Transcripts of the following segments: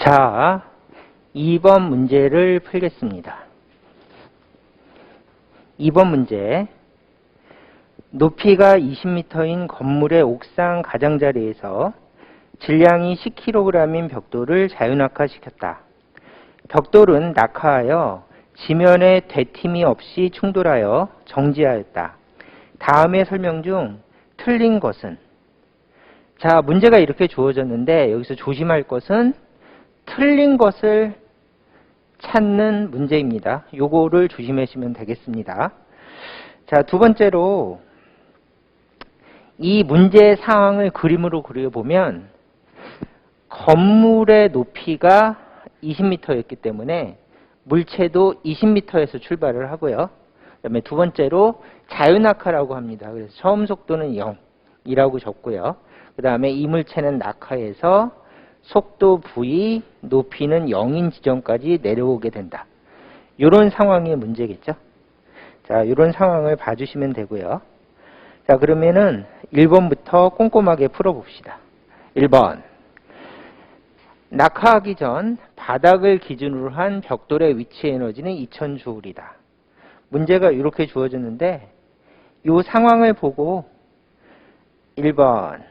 자, 2번 문제를 풀겠습니다. 2번 문제. 높이가 20m인 건물의 옥상 가장자리에서 질량이 10kg인 벽돌을 자유낙하시켰다. 벽돌은 낙하하여 지면에 되팀이 없이 충돌하여 정지하였다. 다음의 설명 중 틀린 것은? 자, 문제가 이렇게 주어졌는데 여기서 조심할 것은 틀린 것을 찾는 문제입니다. 요거를 조심하시면 되겠습니다. 자, 두 번째로 이 문제 상황을 그림으로 그려보면 건물의 높이가 20m였기 때문에 물체도 20m에서 출발을 하고요. 그 다음에 두 번째로 자유낙하라고 합니다. 그래서 처음 속도는 0이라고 적고요. 그 다음에 이 물체는 낙하해서 속도 v, 높이는 0인 지점까지 내려오게 된다. 이런 상황의 문제겠죠. 자, 이런 상황을 봐주시면 되고요. 자, 그러면은 1번부터 꼼꼼하게 풀어봅시다. 1번. 낙하하기 전 바닥을 기준으로 한 벽돌의 위치 에너지는 2000J이다. 문제가 이렇게 주어졌는데 이 상황을 보고 1번.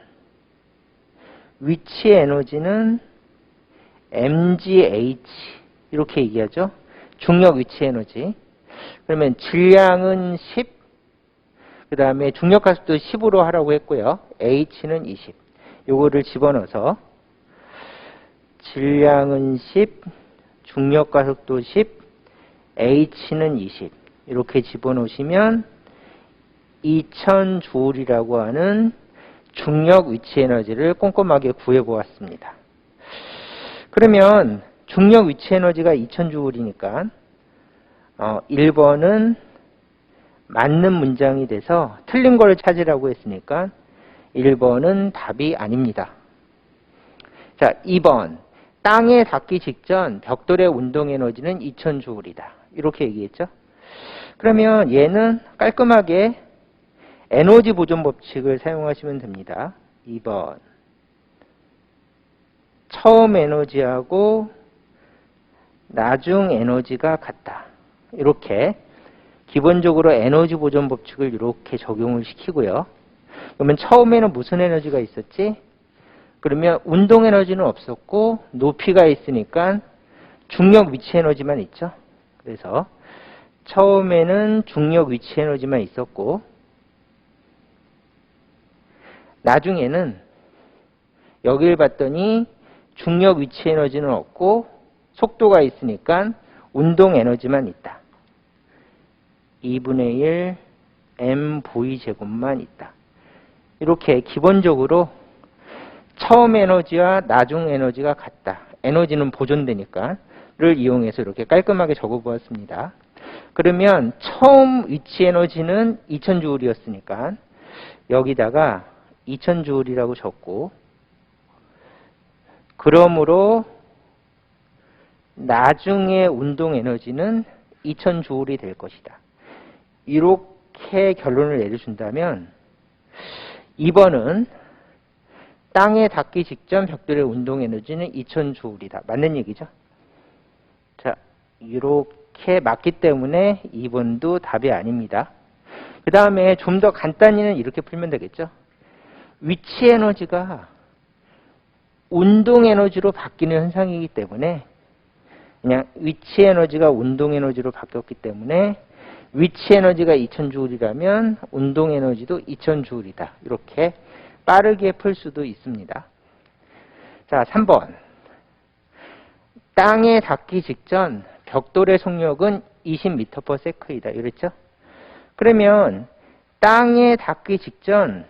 위치 에너지는 mgh 이렇게 얘기하죠. 중력 위치 에너지. 그러면 질량은 10, 그 다음에 중력 가속도 10으로 하라고 했고요. h는 20. 요거를 집어넣어서 질량은 10, 중력 가속도 10, h는 20. 이렇게 집어넣으시면 2000J이라고 하는 중력 위치 에너지를 꼼꼼하게 구해보았습니다. 그러면 중력 위치 에너지가 2000J니까 1번은 맞는 문장이 돼서 틀린 걸 찾으라고 했으니까 1번은 답이 아닙니다. 자, 2번. 땅에 닿기 직전 벽돌의 운동 에너지는 2000J이다. 이렇게 얘기했죠. 그러면 얘는 깔끔하게 에너지 보존 법칙을 사용하시면 됩니다. 2번. 처음 에너지하고 나중 에너지가 같다. 이렇게 기본적으로 에너지 보존 법칙을 이렇게 적용을 시키고요. 그러면 처음에는 무슨 에너지가 있었지? 그러면 운동 에너지는 없었고 높이가 있으니까 중력 위치 에너지만 있죠. 그래서 처음에는 중력 위치 에너지만 있었고 나중에는 여기를 봤더니 중력 위치 에너지는 없고 속도가 있으니까 운동 에너지만 있다. 2분의 1 mv 제곱만 있다. 이렇게 기본적으로 처음 에너지와 나중 에너지가 같다. 에너지는 보존되니까를 이용해서 이렇게 깔끔하게 적어보았습니다. 그러면 처음 위치 에너지는 2000J였으니까 여기다가 2000J라고 적고 그러므로 나중에 운동 에너지는 2000J이 될 것이다. 이렇게 결론을 내려준다면 2번은 땅에 닿기 직전 벽돌의 운동 에너지는 2000J이다. 맞는 얘기죠? 자, 이렇게 맞기 때문에 2번도 답이 아닙니다. 그 다음에 좀 더 간단히는 이렇게 풀면 되겠죠? 위치 에너지가 운동 에너지로 바뀌는 현상이기 때문에 그냥 위치 에너지가 운동 에너지로 바뀌었기 때문에 위치 에너지가 2000J라면 운동 에너지도 2000J이다. 이렇게 빠르게 풀 수도 있습니다. 자, 3번. 땅에 닿기 직전 벽돌의 속력은 20m/s이다. 이랬죠? 그러면 땅에 닿기 직전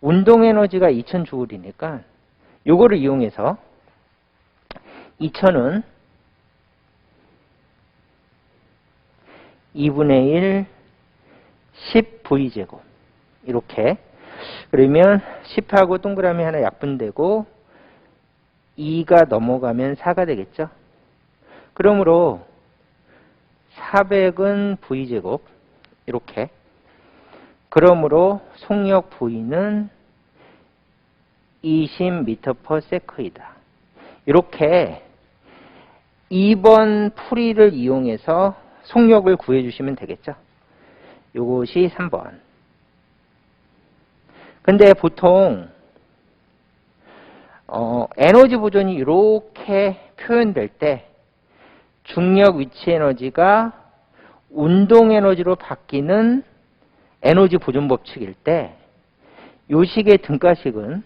운동 에너지가 2000J이니까 요거를 이용해서 2000은 2분의 1 10V제곱 이렇게 그러면 10하고 동그라미 하나 약분되고 2가 넘어가면 4가 되겠죠. 그러므로 400은 V제곱 이렇게 그러므로 속력 V는 20m/s이다. 이렇게 2번 풀이를 이용해서 속력을 구해주시면 되겠죠. 요것이 3번. 근데 보통 에너지 보존이 이렇게 표현될 때 중력 위치 에너지가 운동 에너지로 바뀌는 에너지 보존 법칙일 때 요 식의 등가식은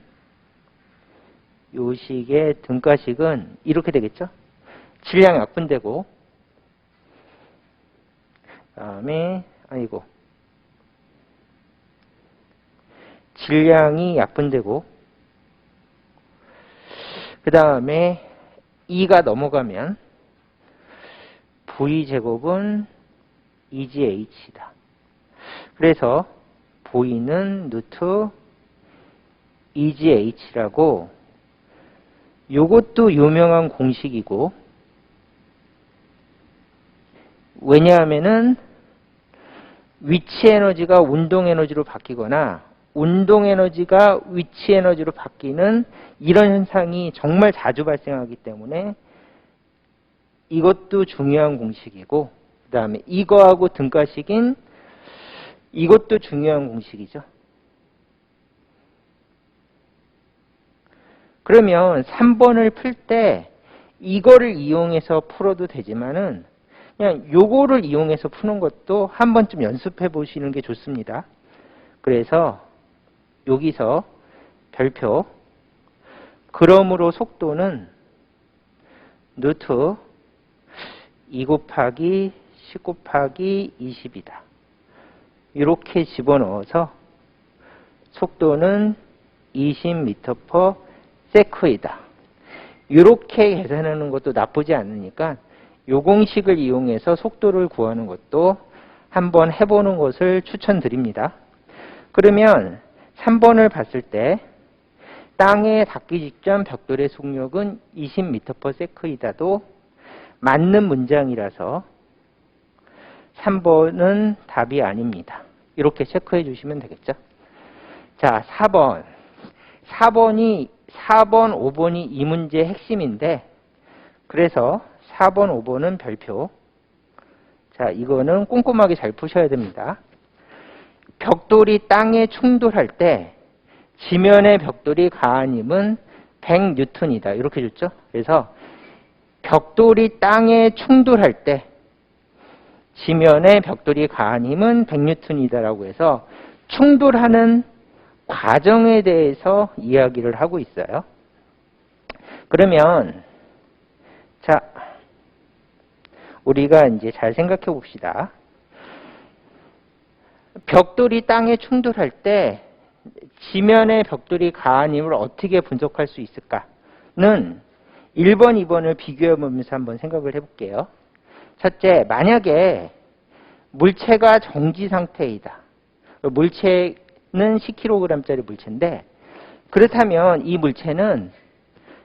이렇게 되겠죠. 질량이 약분되고 그다음에 질량이 약분되고 그 다음에 2가 넘어가면 V제곱은 2GH다. 그래서 V는 루트 2GH라고 요것도 유명한 공식이고 왜냐하면은 위치 에너지가 운동 에너지로 바뀌거나 운동 에너지가 위치 에너지로 바뀌는 이런 현상이 정말 자주 발생하기 때문에 이것도 중요한 공식이고 그 다음에 이거하고 등가식인 이것도 중요한 공식이죠. 그러면 3번을 풀 때 이거를 이용해서 풀어도 되지만은 그냥 요거를 이용해서 푸는 것도 한 번쯤 연습해 보시는 게 좋습니다. 그래서 여기서 별표 그러므로 속도는 루트 2 곱하기 10 곱하기 20이다. 이렇게 집어넣어서 속도는 20m/s이다. 이렇게 계산하는 것도 나쁘지 않으니까 이 공식을 이용해서 속도를 구하는 것도 한번 해보는 것을 추천드립니다. 그러면 3번을 봤을 때 땅에 닿기 직전 벽돌의 속력은 20m/s이다도 맞는 문장이라서 3번은 답이 아닙니다. 이렇게 체크해 주시면 되겠죠. 자, 4번. 4번, 5번이 이 문제의 핵심인데 그래서 4번, 5번은 별표. 자, 이거는 꼼꼼하게 잘 푸셔야 됩니다. 벽돌이 땅에 충돌할 때 지면의 벽돌이 가한 힘은 100N이다. 이렇게 줬죠. 그래서 벽돌이 땅에 충돌할 때 지면의 벽돌이 가한 힘은 100N이다라고 해서 충돌하는 과정에 대해서 이야기를 하고 있어요. 그러면 자, 우리가 이제 잘 생각해 봅시다. 벽돌이 땅에 충돌할 때 지면의 벽돌이 가한 힘을 어떻게 분석할 수 있을까는 1번, 2번을 비교해 보면서 한번 생각을 해볼게요. 첫째, 만약에 물체가 정지 상태이다. 물체는 10kg짜리 물체인데 그렇다면 이 물체는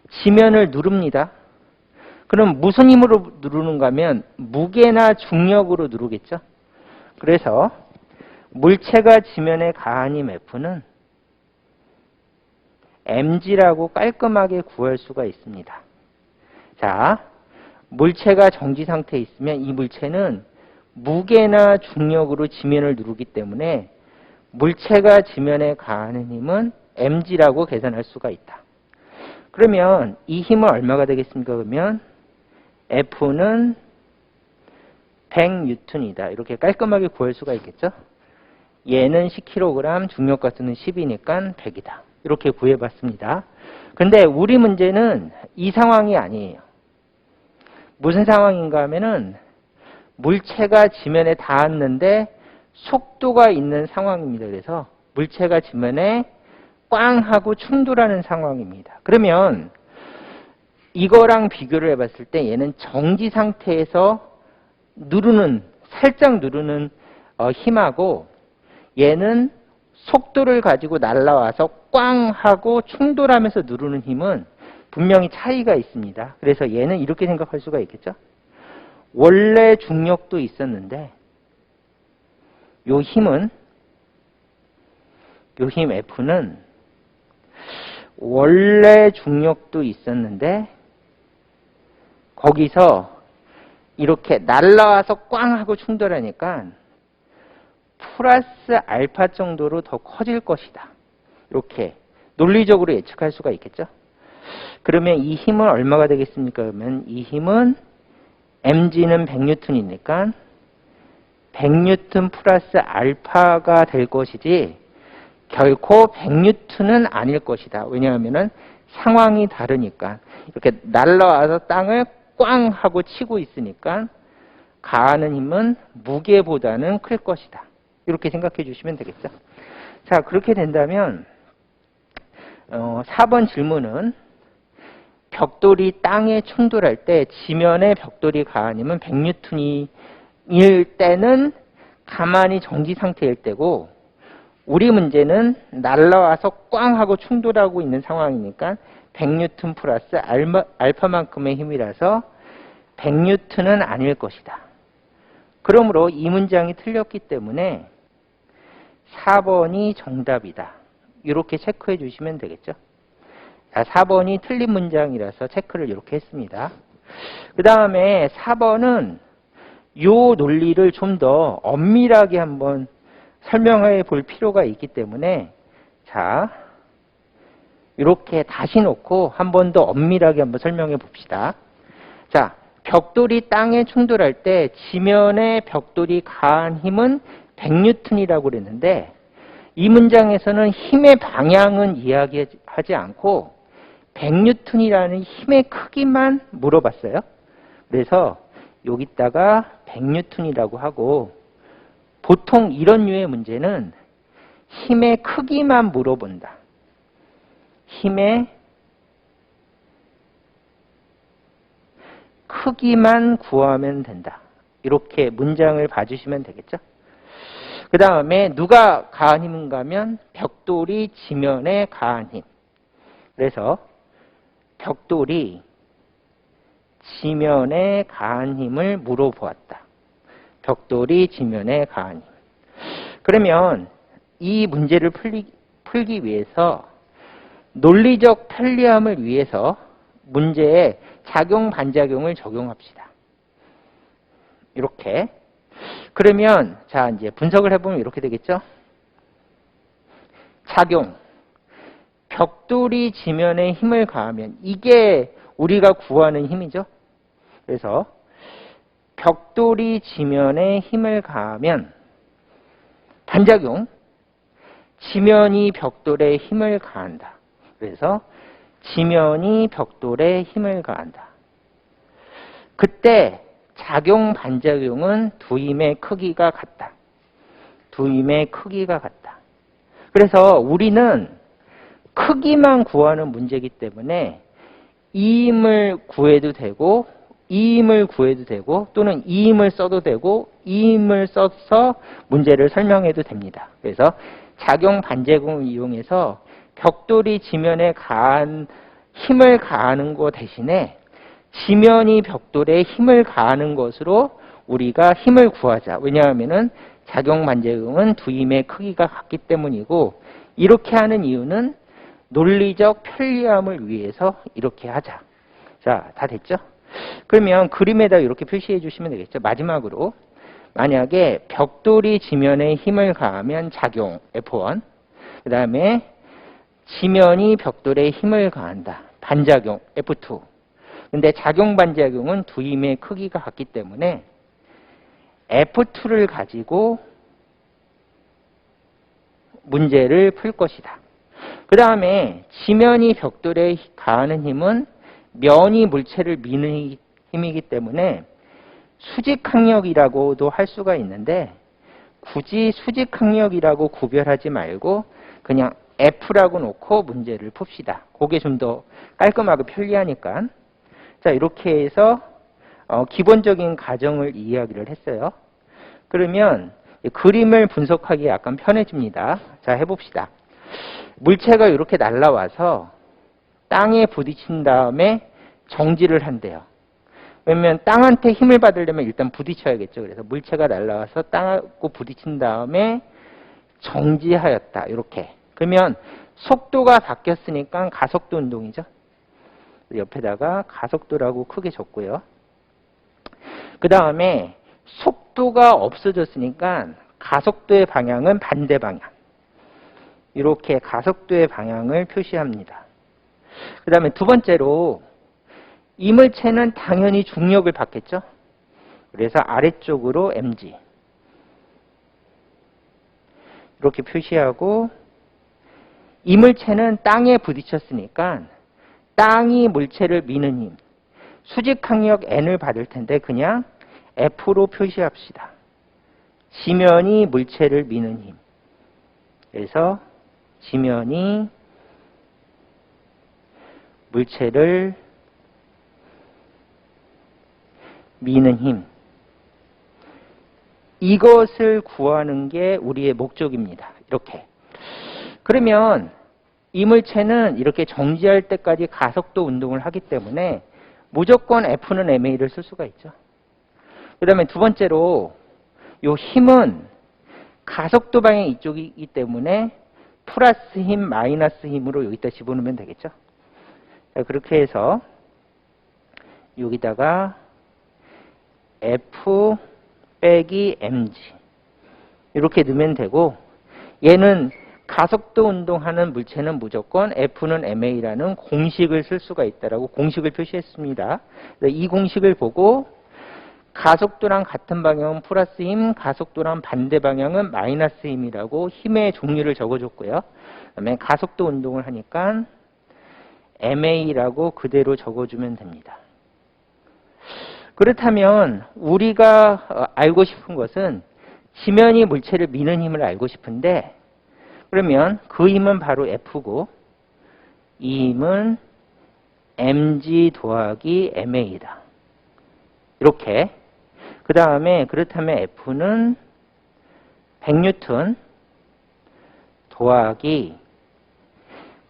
지면을 누릅니다. 그럼 무슨 힘으로 누르는가 하면 무게나 중력으로 누르겠죠. 그래서 물체가 지면에 가한 힘 F는 mg라고 깔끔하게 구할 수가 있습니다. 자, 물체가 정지 상태에 있으면 이 물체는 무게나 중력으로 지면을 누르기 때문에 물체가 지면에 가하는 힘은 mg라고 계산할 수가 있다. 그러면 이 힘은 얼마가 되겠습니까? 그러면 F는 100N이다. 이렇게 깔끔하게 구할 수가 있겠죠? 얘는 10kg, 중력가스는 10이니까 100이다. 이렇게 구해봤습니다. 근데 우리 문제는 이 상황이 아니에요. 무슨 상황인가 하면은 물체가 지면에 닿았는데 속도가 있는 상황입니다. 그래서 물체가 지면에 꽝 하고 충돌하는 상황입니다. 그러면 이거랑 비교를 해봤을 때 얘는 정지 상태에서 살짝 누르는 힘하고 얘는 속도를 가지고 날아와서 꽝 하고 충돌하면서 누르는 힘은 분명히 차이가 있습니다. 그래서 얘는 이렇게 생각할 수가 있겠죠. 원래 중력도 있었는데 요 힘 F는 원래 중력도 있었는데 거기서 이렇게 날라와서 꽝 하고 충돌하니까 플러스 알파 정도로 더 커질 것이다. 이렇게 논리적으로 예측할 수가 있겠죠. 그러면 이 힘은 얼마가 되겠습니까? 그러면 이 힘은 mg는 100N이니까 100N 플러스 알파가 될 것이지 결코 100N은 아닐 것이다. 왜냐하면 상황이 다르니까. 이렇게 날라와서 땅을 꽝 하고 치고 있으니까 가하는 힘은 무게보다는 클 것이다. 이렇게 생각해 주시면 되겠죠. 자, 그렇게 된다면 4번 질문은 벽돌이 땅에 충돌할 때 지면에 벽돌이 가한 힘은 100N일 때는 가만히 정지 상태일 때고, 우리 문제는 날라와서 꽝 하고 충돌하고 있는 상황이니까 100N 플러스 알파만큼의 힘이라서 100N은 아닐 것이다. 그러므로 이 문장이 틀렸기 때문에 4번이 정답이다. 이렇게 체크해 주시면 되겠죠. 자, 4번이 틀린 문장이라서 체크를 이렇게 했습니다. 그 다음에 4번은 이 논리를 좀 더 엄밀하게 한번 설명해 볼 필요가 있기 때문에, 자, 이렇게 다시 놓고 한 번 더 엄밀하게 한번 설명해 봅시다. 자, 벽돌이 땅에 충돌할 때 지면에 벽돌이 가한 힘은 100N이라고 그랬는데, 이 문장에서는 힘의 방향은 이야기하지 않고 100N이라는 힘의 크기만 물어봤어요. 그래서 여기다가 100N이라고 하고, 보통 이런 류의 문제는 힘의 크기만 물어본다. 힘의 크기만 구하면 된다. 이렇게 문장을 봐주시면 되겠죠. 그 다음에 누가 가한 힘인가 하면 벽돌이 지면에 가한 힘. 그래서 벽돌이 지면에 가한 힘을 물어보았다. 벽돌이 지면에 가한 힘. 그러면 이 문제를 풀기 위해서 논리적 편리함을 위해서 문제에 작용 반작용을 적용합시다. 이렇게. 그러면 자, 이제 분석을 해보면 이렇게 되겠죠. 작용. 벽돌이 지면에 힘을 가하면 이게 우리가 구하는 힘이죠. 그래서 벽돌이 지면에 힘을 가하면 반작용. 지면이 벽돌에 힘을 가한다. 그래서 지면이 벽돌에 힘을 가한다. 그때 작용 반작용은 두 힘의 크기가 같다. 두 힘의 크기가 같다. 그래서 우리는 크기만 구하는 문제이기 때문에 이 힘을 구해도 되고 이 힘을 구해도 되고 또는 이 힘을 써도 되고 이 힘을 써서 문제를 설명해도 됩니다. 그래서 작용 반작용을 이용해서 벽돌이 지면에 가한 힘을 가하는 것 대신에 지면이 벽돌에 힘을 가하는 것으로 우리가 힘을 구하자. 왜냐하면 작용 반작용은 두 힘의 크기가 같기 때문이고, 이렇게 하는 이유는 논리적 편리함을 위해서 이렇게 하자. 자, 다 됐죠? 그러면 그림에다 이렇게 표시해 주시면 되겠죠. 마지막으로 만약에 벽돌이 지면에 힘을 가하면 작용 F1, 그 다음에 지면이 벽돌에 힘을 가한다. 반작용 F2. 근데 작용 반작용은 두 힘의 크기가 같기 때문에 F2를 가지고 문제를 풀 것이다. 그 다음에 지면이 벽돌에 가하는 힘은 면이 물체를 미는 힘이기 때문에 수직항력이라고도 할 수가 있는데, 굳이 수직항력이라고 구별하지 말고 그냥 F라고 놓고 문제를 풉시다. 그게 좀 더 깔끔하고 편리하니까. 자, 이렇게 해서 기본적인 가정을 이야기를 했어요. 그러면 그림을 분석하기 약간 편해집니다. 자, 해봅시다. 물체가 이렇게 날아와서 땅에 부딪힌 다음에 정지를 한대요. 왜냐면 땅한테 힘을 받으려면 일단 부딪혀야겠죠. 그래서 물체가 날아와서 땅하고 부딪힌 다음에 정지하였다. 이렇게. 그러면 속도가 바뀌었으니까 가속도 운동이죠. 옆에다가 가속도라고 크게 적고요. 그 그 다음에 속도가 없어졌으니까 가속도의 방향은 반대 방향. 이렇게 가속도의 방향을 표시합니다. 그 다음에 두 번째로 이물체는 당연히 중력을 받겠죠. 그래서 아래쪽으로 mg 이렇게 표시하고, 이물체는 땅에 부딪혔으니까 땅이 물체를 미는 힘, 수직항력 n을 받을 텐데 그냥 F로 표시합시다. 지면이 물체를 미는 힘. 그래서 지면이 물체를 미는 힘. 이것을 구하는 게 우리의 목적입니다. 이렇게. 그러면 이물체는 이렇게 정지할 때까지 가속도 운동을 하기 때문에 무조건 F는 ma를 쓸 수가 있죠. 그 다음에 두 번째로 이 힘은 가속도 방향 이쪽이기 때문에 플러스 힘, 마이너스 힘으로 여기다 집어넣으면 되겠죠. 자, 그렇게 해서 여기다가 F 빼기 mg 이렇게 넣으면 되고, 얘는 가속도 운동하는 물체는 무조건 F는 ma라는 공식을 쓸 수가 있다라고 공식을 표시했습니다. 이 공식을 보고 가속도랑 같은 방향은 플러스 힘, 가속도랑 반대 방향은 마이너스 힘이라고 힘의 종류를 적어줬고요. 그다음에 가속도 운동을 하니까 ma라고 그대로 적어주면 됩니다. 그렇다면 우리가 알고 싶은 것은 지면이 물체를 미는 힘을 알고 싶은데, 그러면 그 힘은 바로 F고 이 힘은 mg 더하기 ma다. 이렇게. 그 다음에 그렇다면 F는 100N 더하기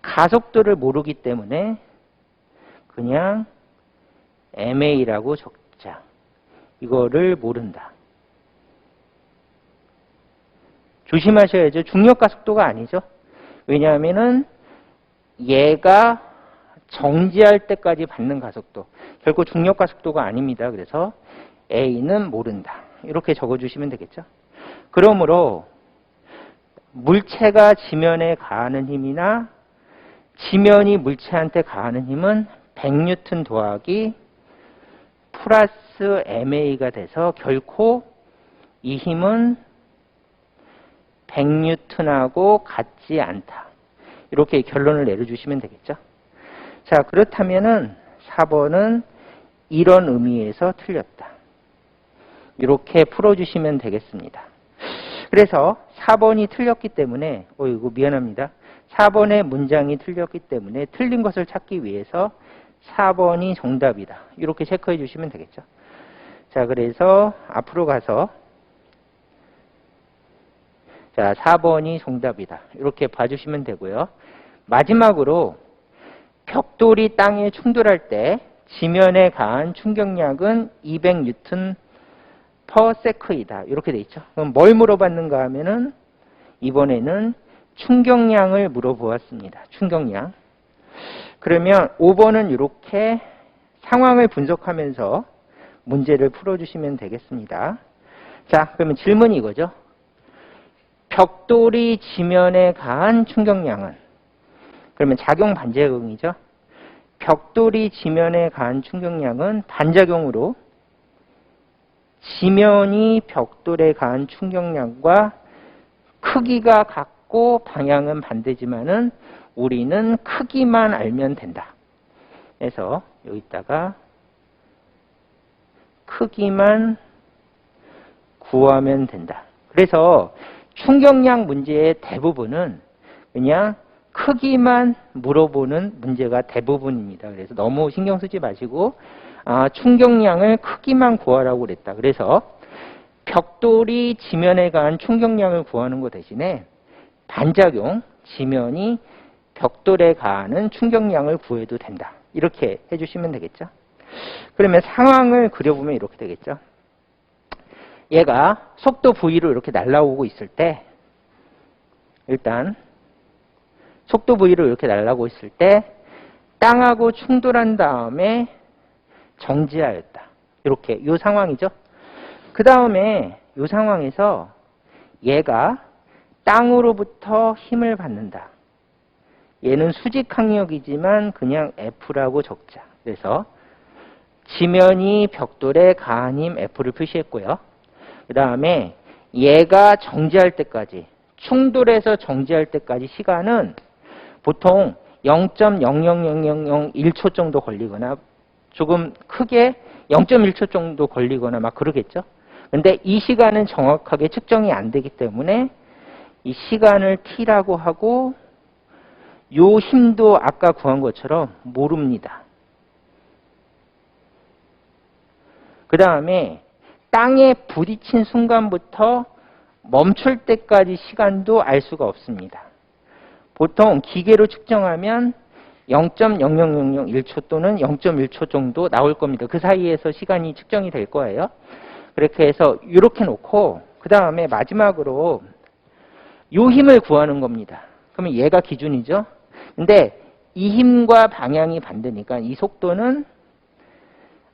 가속도를 모르기 때문에 그냥 ma라고 적자. 이거를 모른다. 조심하셔야죠. 중력 가속도가 아니죠. 왜냐하면은 얘가 정지할 때까지 받는 가속도. 결코 중력 가속도가 아닙니다. 그래서 A는 모른다. 이렇게 적어주시면 되겠죠. 그러므로 물체가 지면에 가하는 힘이나 지면이 물체한테 가하는 힘은 100N 더하기 플러스 ma가 돼서 결코 이 힘은 100N하고 같지 않다. 이렇게 결론을 내려주시면 되겠죠. 자, 그렇다면은 4번은 이런 의미에서 틀렸다. 이렇게 풀어주시면 되겠습니다. 그래서 4번이 틀렸기 때문에, 이거 미안합니다. 4번의 문장이 틀렸기 때문에 틀린 것을 찾기 위해서 4번이 정답이다. 이렇게 체크해 주시면 되겠죠. 자, 그래서 앞으로 가서 자, 4번이 정답이다. 이렇게 봐주시면 되고요. 마지막으로 벽돌이 땅에 충돌할 때 지면에 가한 충격량은 200N per sec이다. 이렇게 돼 있죠. 그럼 뭘 물어봤는가 하면은 이번에는 충격량을 물어보았습니다. 충격량. 그러면 5번은 이렇게 상황을 분석하면서 문제를 풀어주시면 되겠습니다. 자, 그러면 질문이 이거죠. 벽돌이 지면에 가한 충격량은, 그러면 작용 반작용이죠. 벽돌이 지면에 가한 충격량은 반작용으로 지면이 벽돌에 가한 충격량과 크기가 같고 방향은 반대지만은 우리는 크기만 알면 된다. 그래서 여기다가 크기만 구하면 된다. 그래서 충격량 문제의 대부분은 그냥 크기만 물어보는 문제가 대부분입니다. 그래서 너무 신경 쓰지 마시고 충격량을 크기만 구하라고 그랬다. 그래서 벽돌이 지면에 가한 충격량을 구하는 것 대신에 반작용, 지면이 벽돌에 가하는 충격량을 구해도 된다. 이렇게 해주시면 되겠죠. 그러면 상황을 그려보면 이렇게 되겠죠. 얘가 속도 V로 이렇게 날아오고 있을 때, 일단 속도 V로 이렇게 날아오고 있을 때 땅하고 충돌한 다음에 정지하였다. 이렇게 이 상황이죠. 그 다음에 이 상황에서 얘가 땅으로부터 힘을 받는다. 얘는 수직 항력이지만 그냥 F라고 적자. 그래서 지면이 벽돌에 가한 힘 F를 표시했고요. 그 다음에 얘가 정지할 때까지, 충돌해서 정지할 때까지 시간은 보통 0.00001초 정도 걸리거나 조금 크게 0.1초 정도 걸리거나 막 그러겠죠. 근데 이 시간은 정확하게 측정이 안 되기 때문에 이 시간을 T라고 하고 요 힘도 아까 구한 것처럼 모릅니다. 그 다음에 땅에 부딪힌 순간부터 멈출 때까지 시간도 알 수가 없습니다. 보통 기계로 측정하면 0.00001초 또는 0.1초 정도 나올 겁니다. 그 사이에서 시간이 측정이 될 거예요. 그렇게 해서 이렇게 놓고 그 다음에 마지막으로 요 힘을 구하는 겁니다. 그러면 얘가 기준이죠. 근데 이 힘과 방향이 반대니까 이 속도는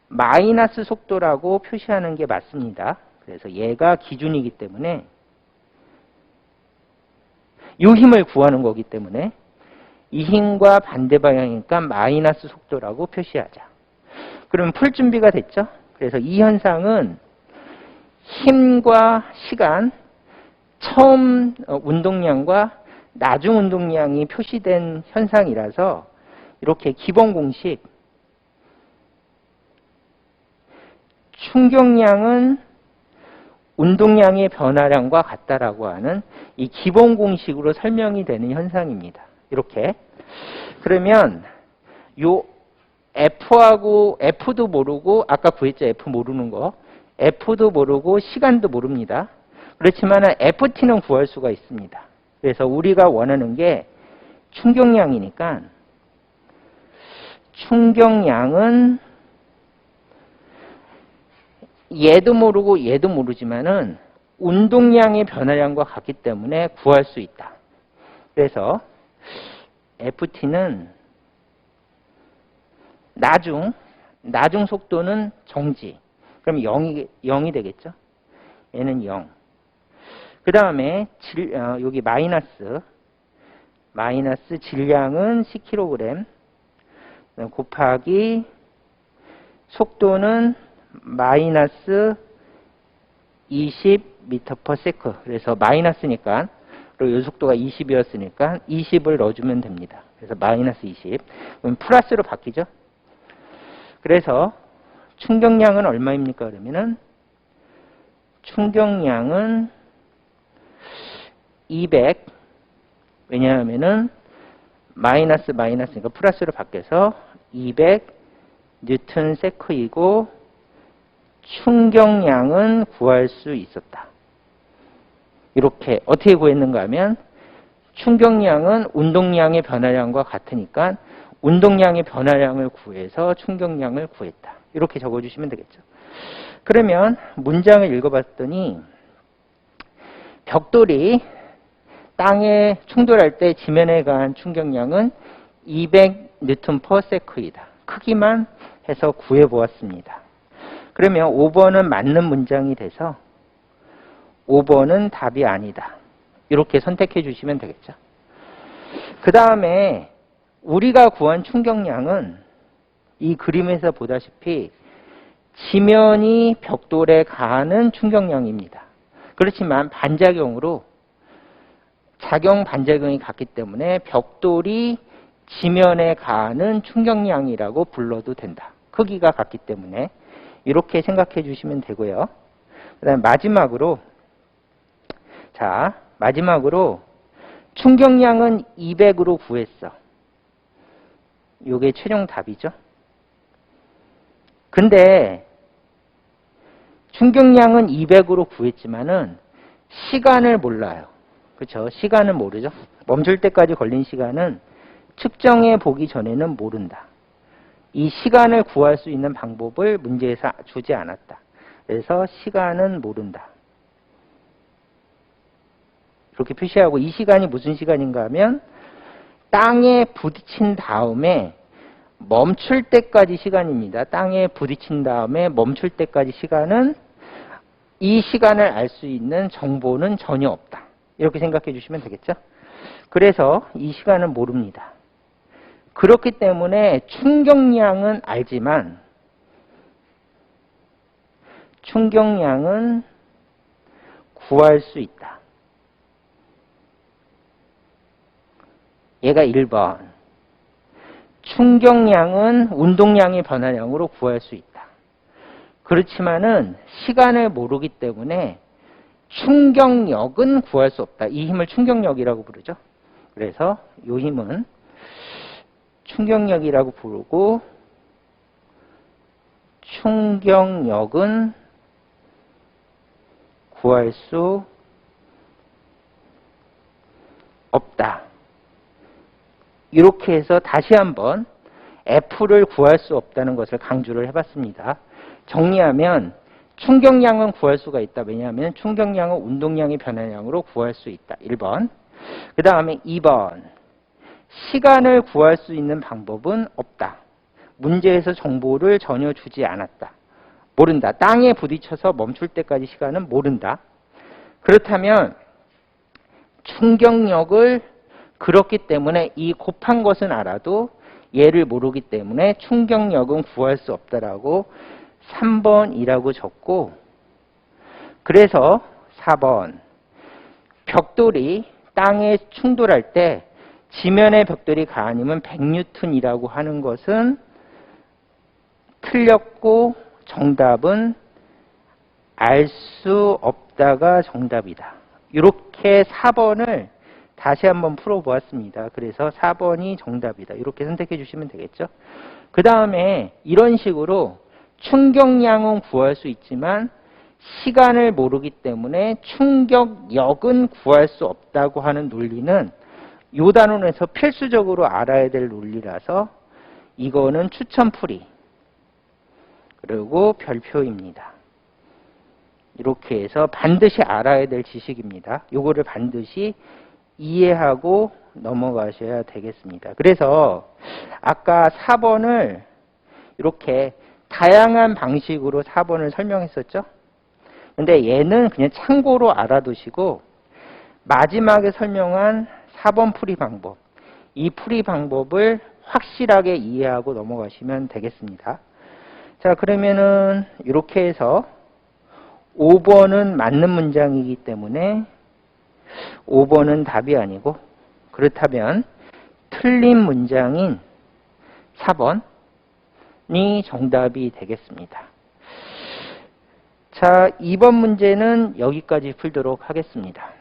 마이너스 속도라고 표시하는 게 맞습니다. 그래서 얘가 기준이기 때문에 이 힘을 구하는 거기 때문에 이 힘과 반대 방향이니까 마이너스 속도라고 표시하자. 그럼 풀 준비가 됐죠? 그래서 이 현상은 힘과 시간, 처음 운동량과 나중 운동량이 표시된 현상이라서 이렇게 기본 공식, 충격량은 운동량의 변화량과 같다라고 하는 이 기본 공식으로 설명이 되는 현상입니다. 이렇게. 그러면 요 F하고 F도 모르고 아까 구했죠. F 모르는 거. F도 모르고 시간도 모릅니다. 그렇지만 FT는 구할 수가 있습니다. 그래서 우리가 원하는 게 충격량이니까 충격량은 얘도 모르고 얘도 모르지만은 운동량의 변화량과 같기 때문에 구할 수 있다. 그래서 FT는 나중 속도는 정지. 그럼 0이 되겠죠? 얘는 0. 그 다음에 여기 마이너스 질량은 10kg 곱하기 속도는 마이너스 20m/s. 그래서 마이너스니까 그리고 이 속도가 20이었으니까 20을 넣어주면 됩니다. 그래서 마이너스 20. 그럼 플러스로 바뀌죠. 그래서 충격량은 얼마입니까? 그러면은 충격량은 200. 왜냐하면은 마이너스니까 플러스로 바뀌어서 200 뉴턴 세크이고 충격량은 구할 수 있었다. 이렇게 어떻게 구했는가 하면 충격량은 운동량의 변화량과 같으니까 운동량의 변화량을 구해서 충격량을 구했다. 이렇게 적어주시면 되겠죠. 그러면 문장을 읽어봤더니 벽돌이 땅에 충돌할 때 지면에 가한 충격량은 200 뉴턴 퍼 세크이다. 크기만 해서 구해보았습니다. 그러면 5번은 맞는 문장이 돼서 5번은 답이 아니다. 이렇게 선택해 주시면 되겠죠. 그 다음에 우리가 구한 충격량은 이 그림에서 보다시피 지면이 벽돌에 가하는 충격량입니다. 그렇지만 반작용으로 작용 반작용이 같기 때문에 벽돌이 지면에 가하는 충격량이라고 불러도 된다. 크기가 같기 때문에 이렇게 생각해 주시면 되고요. 그 다음에 마지막으로 충격량은 200으로 구했어. 이게 최종 답이죠. 근데 충격량은 200으로 구했지만은 시간을 몰라요. 그렇죠? 시간은 모르죠. 멈출 때까지 걸린 시간은 측정해 보기 전에는 모른다. 이 시간을 구할 수 있는 방법을 문제에서 주지 않았다. 그래서 시간은 모른다. 이렇게 표시하고 이 시간이 무슨 시간인가 하면 땅에 부딪힌 다음에 멈출 때까지 시간입니다. 땅에 부딪힌 다음에 멈출 때까지 시간은 이 시간을 알 수 있는 정보는 전혀 없다. 이렇게 생각해 주시면 되겠죠? 그래서 이 시간은 모릅니다. 그렇기 때문에 충격량은 알지만 충격량은 구할 수 있다. 얘가 1번. 충격량은 운동량의 변화량으로 구할 수 있다. 그렇지만은 시간을 모르기 때문에 충격력은 구할 수 없다. 이 힘을 충격력이라고 부르죠. 그래서 이 힘은 충격력이라고 부르고 충격력은 구할 수 없다. 이렇게 해서 다시 한번 F를 구할 수 없다는 것을 강조를 해봤습니다. 정리하면 충격량은 구할 수가 있다. 왜냐하면 충격량은 운동량의 변화량으로 구할 수 있다. 1번. 그 다음에 2번. 시간을 구할 수 있는 방법은 없다. 문제에서 정보를 전혀 주지 않았다. 모른다. 땅에 부딪혀서 멈출 때까지 시간은 모른다. 그렇다면 충격력을 그렇기 때문에 이 곱한 것은 알아도 얘를 모르기 때문에 충격력은 구할 수 없다라고 3번이라고 적고, 그래서 4번 벽돌이 땅에 충돌할 때 지면의 벽돌이 가아니면 100뉴턴이라고 하는 것은 틀렸고 정답은 알 수 없다가 정답이다. 이렇게 4번을 다시 한번 풀어보았습니다. 그래서 4번이 정답이다. 이렇게 선택해 주시면 되겠죠. 그 다음에 이런 식으로 충격량은 구할 수 있지만 시간을 모르기 때문에 충격력은 구할 수 없다고 하는 논리는 이 단원에서 필수적으로 알아야 될 논리라서 이거는 추천풀이 그리고 별표입니다. 이렇게 해서 반드시 알아야 될 지식입니다. 이거를 반드시 이해하고 넘어가셔야 되겠습니다. 그래서 아까 4번을 이렇게 다양한 방식으로 4번을 설명했었죠. 근데 얘는 그냥 참고로 알아두시고 마지막에 설명한 4번 풀이 방법, 이 풀이 방법을 확실하게 이해하고 넘어가시면 되겠습니다. 자, 그러면은 이렇게 해서 5번은 맞는 문장이기 때문에 5번은 답이 아니고, 그렇다면 틀린 문장인 4번이 정답이 되겠습니다. 자, 2번 문제는 여기까지 풀도록 하겠습니다.